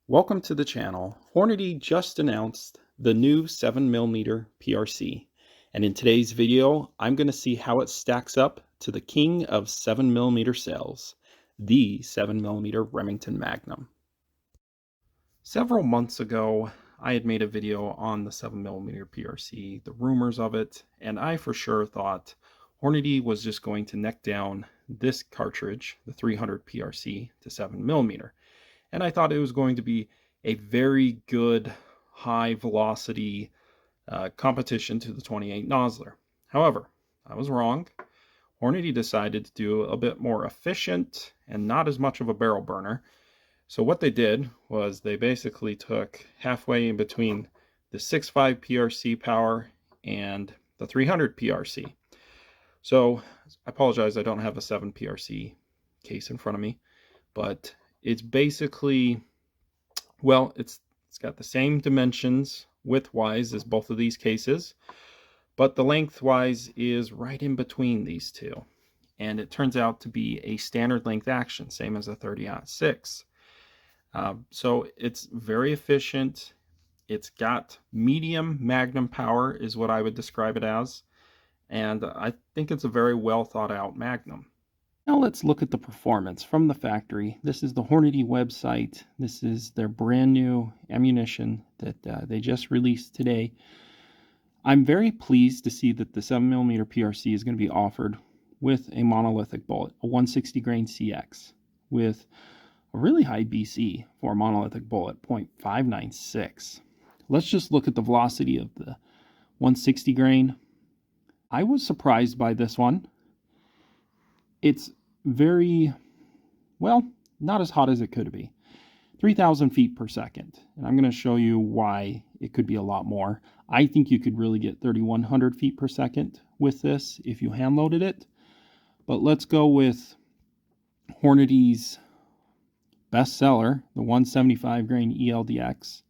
Welcome to the channel. Hornady just announced the new 7mm PRC, and in today's video I'm going to see how it stacks up to the king of 7mm sales, the 7mm Remington Magnum. Several months ago I had made a video on the 7mm PRC, the rumors of it, and I for sure thought Hornady was just going to neck down this cartridge, the 300 PRC, to 7mm. And I thought it was going to be a very good high velocity competition to the 28 Nosler. However, I was wrong. Hornady decided to do a bit more efficient and not as much of a barrel burner. So what they did was they basically took halfway in between the 6.5 PRC power and the 300 PRC. So I apologize, I don't have a 7 PRC case in front of me, but it's basically, well, it's got the same dimensions width-wise as both of these cases, but the length-wise is right in between these two. And it turns out to be a standard length action, same as a 30-06. So it's very efficient. It's got medium magnum power is what I would describe it as. And I think it's a very well thought out magnum. Now let's look at the performance from the factory. This is the Hornady website. This is their brand new ammunition that they just released today. I'm very pleased to see that the 7mm PRC is going to be offered with a monolithic bullet, a 160 grain CX, with a really high BC for a monolithic bullet, 0.596. Let's just look at the velocity of the 160 grain. I was surprised by this one. It's very, well, not as hot as it could be. 3,000 feet per second. And I'm going to show you why it could be a lot more. I think you could really get 3,100 feet per second with this if you hand loaded it. But let's go with Hornady's bestseller, the 175 grain ELDX.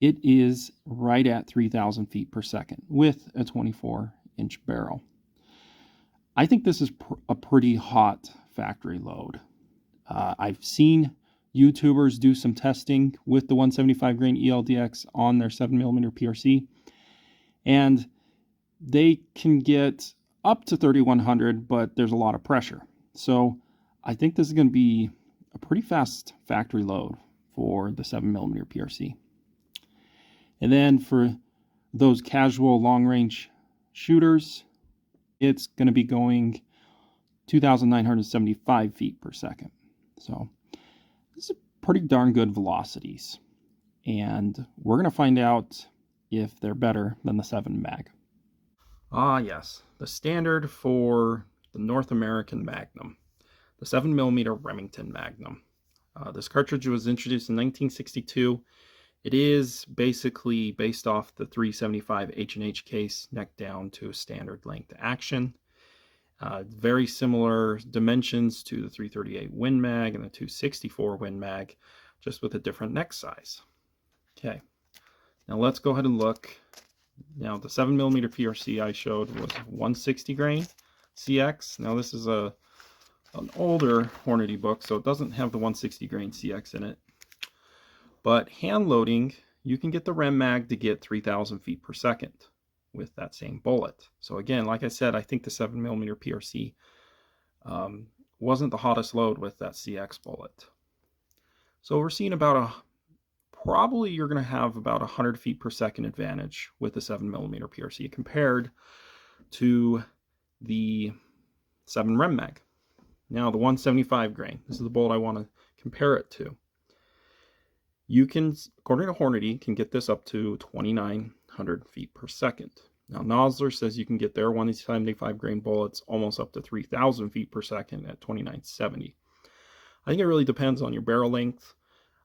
It is right at 3,000 feet per second with a 24-inch barrel. I think this is a pretty hot factory load. I've seen YouTubers do some testing with the 175 grain ELDX on their 7mm PRC, and they can get up to 3,100, but there's a lot of pressure. So I think this is going to be a pretty fast factory load for the 7mm PRC. And then for those casual long-range shooters, it's going to be going 2,975 feet per second. So this is pretty darn good velocities. And we're going to find out if they're better than the 7 Mag. Ah, yes. The standard for the North American Magnum. The 7mm Remington Magnum. This cartridge was introduced in 1962. It is basically based off the 375 H&H case, neck down to a standard length action. Very similar dimensions to the 338 Win Mag and the 264 Win Mag, just with a different neck size. Okay, now let's go ahead and look. Now the 7mm PRC I showed was 160 grain CX. Now this is an older Hornady book, so it doesn't have the 160 grain CX in it. But hand loading, you can get the Rem Mag to get 3,000 feet per second with that same bullet. So again, like I said, I think the 7mm PRC wasn't the hottest load with that CX bullet. So we're seeing about probably you're going to have about 100 feet per second advantage with the 7mm PRC compared to the 7 Rem Mag. Now the 175 grain, this is the bullet I want to compare it to. You can, according to Hornady, can get this up to 2,900 feet per second. Now Nosler says you can get their 175 grain bullets almost up to 3,000 feet per second at 2,970. I think it really depends on your barrel length.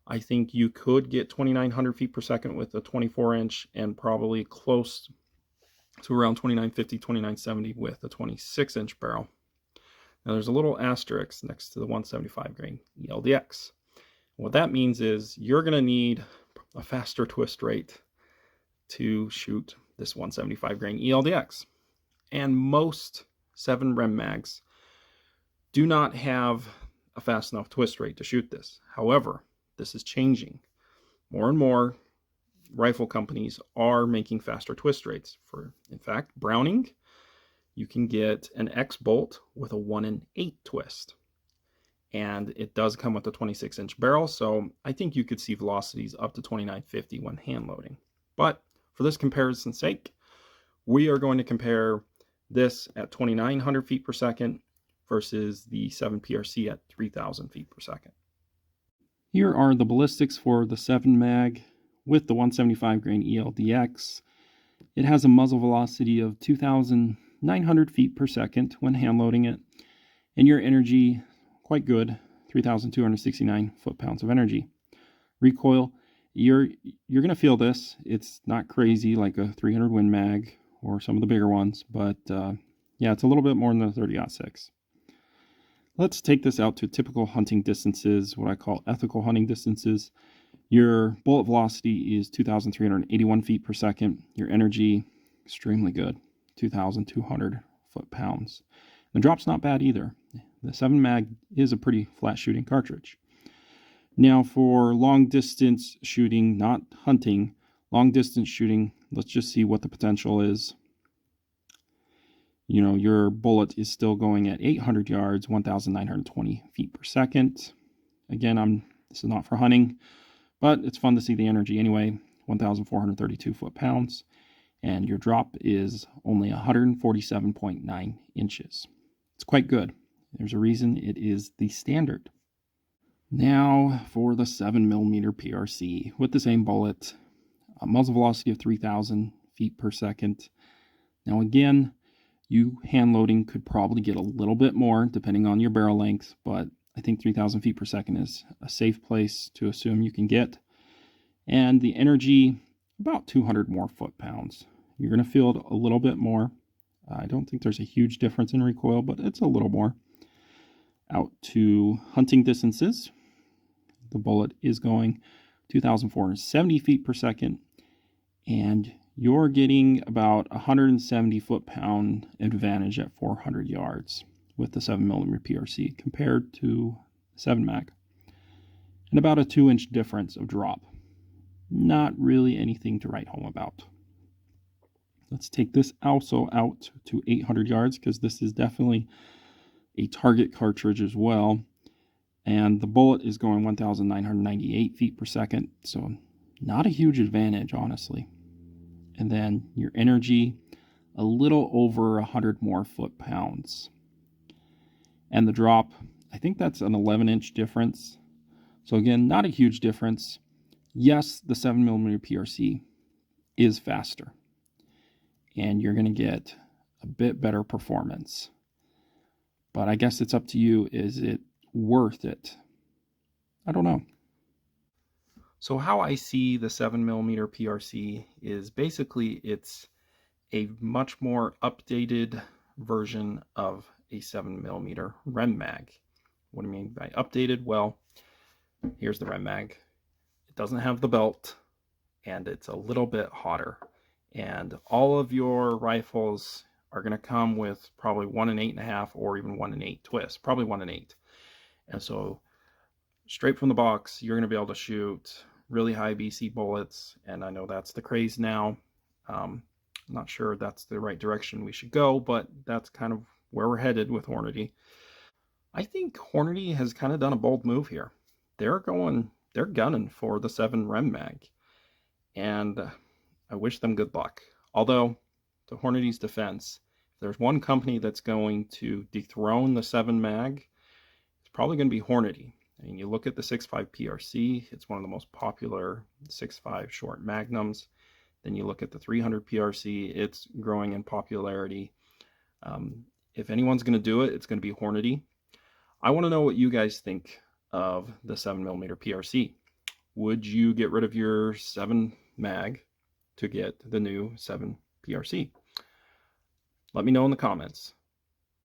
I think you could get 2,900 feet per second with a 24-inch and probably close to around 2,950, 2,970 with a 26-inch barrel. Now there's a little asterisk next to the 175 grain ELDX. What that means is you're going to need a faster twist rate to shoot this 175 grain ELDX. And most 7 Rem Mags do not have a fast enough twist rate to shoot this. However, this is changing. more and more rifle companies are making faster twist rates. In fact, Browning, you can get an X bolt with a 1 in 8 twist. And it does come with a 26-inch barrel, so I think you could see velocities up to 2950 when hand loading. But for this comparison's sake, we are going to compare this at 2,900 feet per second versus the 7 PRC at 3,000 feet per second. Here are the ballistics for the 7 mag with the 175 grain ELDX. It has a muzzle velocity of 2,900 feet per second when hand loading it, and your energy, quite good, 3,269 foot-pounds of energy. Recoil, you're going to feel this. It's not crazy like a 300 Win Mag or some of the bigger ones, but yeah, it's a little bit more than the 30-06. Let's take this out to typical hunting distances, what I call ethical hunting distances. Your bullet velocity is 2,381 feet per second. Your energy, extremely good, 2,200 foot-pounds. The drop's not bad either. The 7 mag is a pretty flat shooting cartridge. Now for long distance shooting, not hunting, long distance shooting, let's just see what the potential is. You know, your bullet is still going at 800 yards, 1,920 feet per second. Again, this is not for hunting, but it's fun to see the energy anyway, 1,432 foot-pounds. And your drop is only 147.9 inches. It's quite good. There's a reason it is the standard. Now for the 7mm PRC with the same bullet, a muzzle velocity of 3,000 feet per second. Now again, you hand loading could probably get a little bit more depending on your barrel length, but I think 3,000 feet per second is a safe place to assume you can get. And the energy, about 200 more foot-pounds. You're going to feel it a little bit more. I don't think there's a huge difference in recoil, but it's a little more. Out to hunting distances, the bullet is going 2,470 feet per second, and you're getting about 170 foot-pound advantage at 400 yards with the 7mm PRC compared to 7 mag. And about a 2-inch difference of drop. Not really anything to write home about. Let's take this also out to 800 yards because this is definitely a target cartridge as well. And the bullet is going 1,998 feet per second, so not a huge advantage, honestly. And then your energy, a little over 100 more foot-pounds. And the drop, I think that's an 11-inch difference. So again, not a huge difference. Yes, the 7mm PRC is faster, and you're going to get a bit better performance. But I guess it's up to you. Is it worth it? I don't know. So how I see the 7mm PRC is basically it's a much more updated version of a 7mm Rem Mag. What do I mean by updated? Well, here's the Rem Mag. It doesn't have the belt, and it's a little bit hotter. And all of your rifles are going to come with probably 1 in 8.5 or even 1 in 8 twists, probably 1 in 8. And so straight from the box, you're going to be able to shoot really high BC bullets, and I know that's the craze now. I'm not sure that's the right direction we should go, but that's kind of where we're headed with Hornady. I think Hornady has kind of done a bold move here. They're gunning for the 7 Rem Mag, and I wish them good luck. Although, to Hornady's defense, if there's one company that's going to dethrone the 7 Mag, it's probably going to be Hornady. I mean, you look at the 6.5 PRC, it's one of the most popular 6.5 short magnums. Then you look at the 300 PRC, it's growing in popularity. If anyone's going to do it, it's going to be Hornady. I want to know what you guys think of the 7mm PRC. Would you get rid of your 7 mag to get the new 7 PRC? Let me know in the comments.